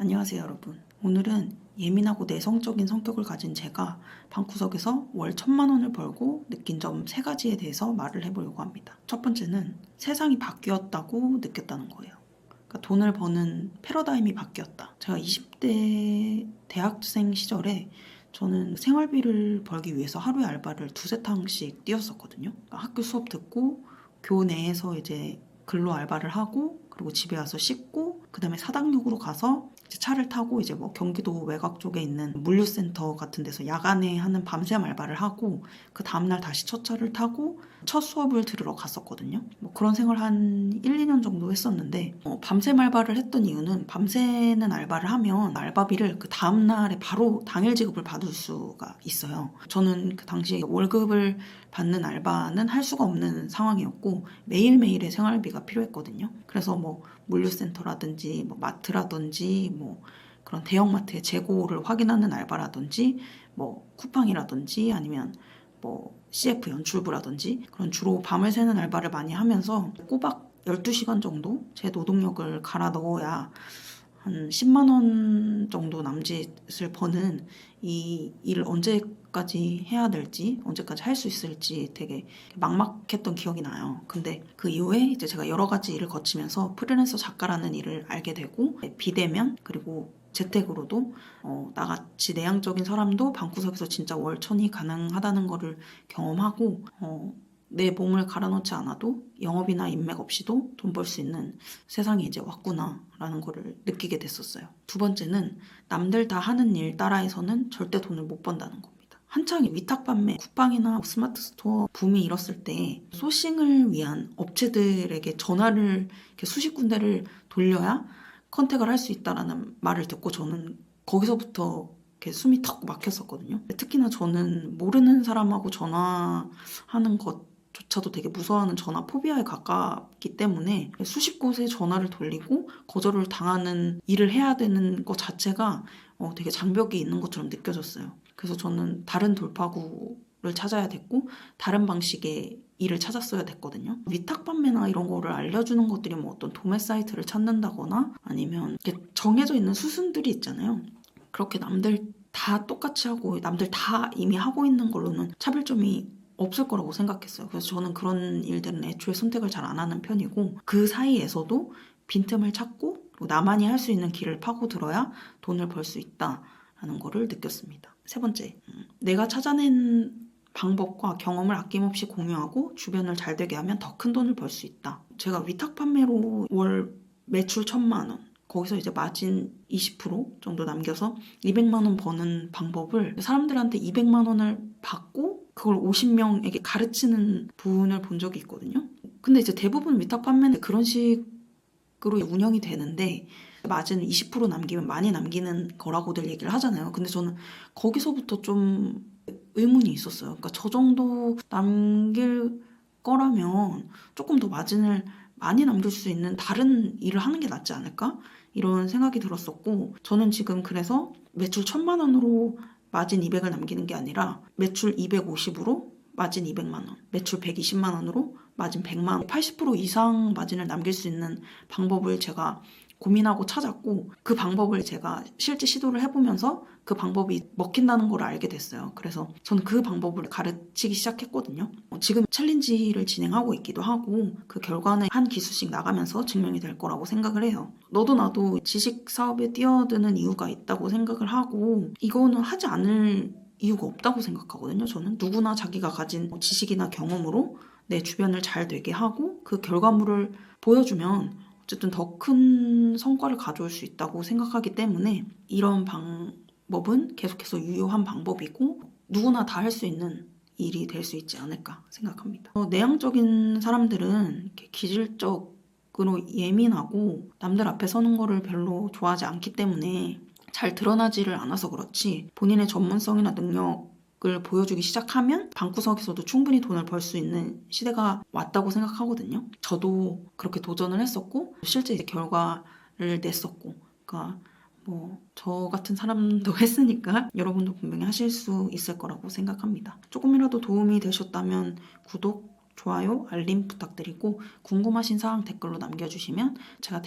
안녕하세요, 여러분. 오늘은 예민하고 내성적인 성격을 가진 제가 방구석에서 월 1,000만 원을 벌고 느낀 점 3가지에 대해서 말을 해보려고 합니다. 첫 번째는 세상이 바뀌었다고 느꼈다는 거예요. 그러니까 돈을 버는 패러다임이 바뀌었다. 제가 20대 대학생 시절에 저는 생활비를 벌기 위해서 하루에 알바를 2~3탕씩 뛰었었거든요. 그러니까 학교 수업 듣고 교내에서 이제 근로 알바를 하고 그리고 집에 와서 씻고 그 다음에 사당역으로 가서 이제 차를 타고 이제 뭐 경기도 외곽 쪽에 있는 물류센터 같은 데서 야간에 하는 밤샘 알바를 하고 그 다음날 다시 첫 차를 타고 첫 수업을 들으러 갔었거든요. 뭐 그런 생활 한 1~2년 정도 했었는데 밤샘 알바를 했던 이유는 밤새는 알바를 하면 알바비를 그 다음날에 바로 당일 지급을 받을 수가 있어요. 저는 그 당시 월급을 받는 알바는 할 수가 없는 상황이었고 매일매일의 생활비가 필요했거든요. 그래서 뭐 물류센터라든지 뭐 마트라든지 뭐 그런 대형마트의 재고를 확인하는 알바라든지 뭐 쿠팡이라든지 아니면 뭐 CF 연출부라든지 그런 주로 밤을 새는 알바를 많이 하면서 꼬박 12시간 정도 제 노동력을 갈아 넣어야 한 10만 원 정도 남짓을 버는 이 일을 언제까지 해야 될지, 언제까지 할 수 있을지 되게 막막했던 기억이 나요. 근데 그 이후에 이제 제가 여러 가지 일을 거치면서 프리랜서 작가라는 일을 알게 되고 비대면 그리고 재택으로도 나같이 내향적인 사람도 방구석에서 진짜 월 1,000이 가능하다는 거를 경험하고 내 몸을 갈아넣지 않아도 영업이나 인맥 없이도 돈 벌 수 있는 세상이 이제 왔구나라는 거를 느끼게 됐었어요. 두 번째는 남들 다 하는 일 따라해서는 절대 돈을 못 번다는 겁니다. 한창 위탁 판매, 쿠팡이나 스마트 스토어 붐이 일었을 때 소싱을 위한 업체들에게 전화를 이렇게 수십 군데를 돌려야 컨택을 할 수 있다라는 말을 듣고 저는 거기서부터 이렇게 숨이 턱 막혔었거든요. 특히나 저는 모르는 사람하고 전화하는 것조차도 되게 무서워하는 전화 포비아에 가깝기 때문에 수십 곳에 전화를 돌리고 거절을 당하는 일을 해야 되는 것 자체가 되게 장벽이 있는 것처럼 느껴졌어요. 그래서 저는 다른 돌파구를 찾아야 됐고 다른 방식의 일을 찾았어야 됐거든요. 위탁 판매나 이런 거를 알려주는 것들이 뭐 어떤 도매 사이트를 찾는다거나 아니면 이렇게 정해져 있는 수순들이 있잖아요. 그렇게 남들 다 똑같이 하고 남들 다 이미 하고 있는 걸로는 차별점이 없을 거라고 생각했어요. 그래서 저는 그런 일들은 애초에 선택을 잘 안 하는 편이고 그 사이에서도 빈틈을 찾고 그리고 나만이 할 수 있는 길을 파고들어야 돈을 벌 수 있다라는 거를 느꼈습니다. 세 번째, 내가 찾아낸 방법과 경험을 아낌없이 공유하고 주변을 잘 되게 하면 더 큰 돈을 벌 수 있다. 제가 위탁 판매로 월 매출 1,000만 원, 거기서 이제 마진 20% 정도 남겨서 200만 원 버는 방법을 사람들한테 200만 원을 받고 그걸 50명에게 가르치는 분을 본 적이 있거든요. 근데 이제 대부분 위탁 판매는 그런 식으로 운영이 되는데 마진 20% 남기면 많이 남기는 거라고들 얘기를 하잖아요. 근데 저는 거기서부터 좀 의문이 있었어요. 그러니까 저 정도 남길 거라면 조금 더 마진을 많이 남길 수 있는 다른 일을 하는 게 낫지 않을까? 이런 생각이 들었었고 저는 지금 그래서 매출 1,000만 원으로 마진 200을 남기는 게 아니라 매출 250으로 마진 200만 원, 매출 120만 원으로 마진 100만 원, 80% 이상 마진을 남길 수 있는 방법을 제가 고민하고 찾았고 그 방법을 제가 실제 시도를 해보면서 그 방법이 먹힌다는 걸 알게 됐어요. 그래서 저는 그 방법을 가르치기 시작했거든요. 지금 챌린지를 진행하고 있기도 하고 그 결과는 한 기수씩 나가면서 증명이 될 거라고 생각을 해요. 너도 나도 지식 사업에 뛰어드는 이유가 있다고 생각을 하고 이거는 하지 않을 이유가 없다고 생각하거든요. 저는 누구나 자기가 가진 지식이나 경험으로 내 주변을 잘 되게 하고 그 결과물을 보여주면 어쨌든 더 큰 성과를 가져올 수 있다고 생각하기 때문에 이런 방법은 계속해서 유효한 방법이고 누구나 다 할 수 있는 일이 될 수 있지 않을까 생각합니다. 내향적인 사람들은 이렇게 기질적으로 예민하고 남들 앞에 서는 거를 별로 좋아하지 않기 때문에 잘 드러나지를 않아서 그렇지 본인의 전문성이나 능력을 보여주기 시작하면 방구석에서도 충분히 돈을 벌 수 있는 시대가 왔다고 생각하거든요. 저도 그렇게 도전을 했었고 실제 이제 결과를 냈었고 그러니까 뭐 저 같은 사람도 했으니까 여러분도 분명히 하실 수 있을 거라고 생각합니다. 조금이라도 도움이 되셨다면 구독, 좋아요, 알림 부탁드리고 궁금하신 사항 댓글로 남겨주시면 제가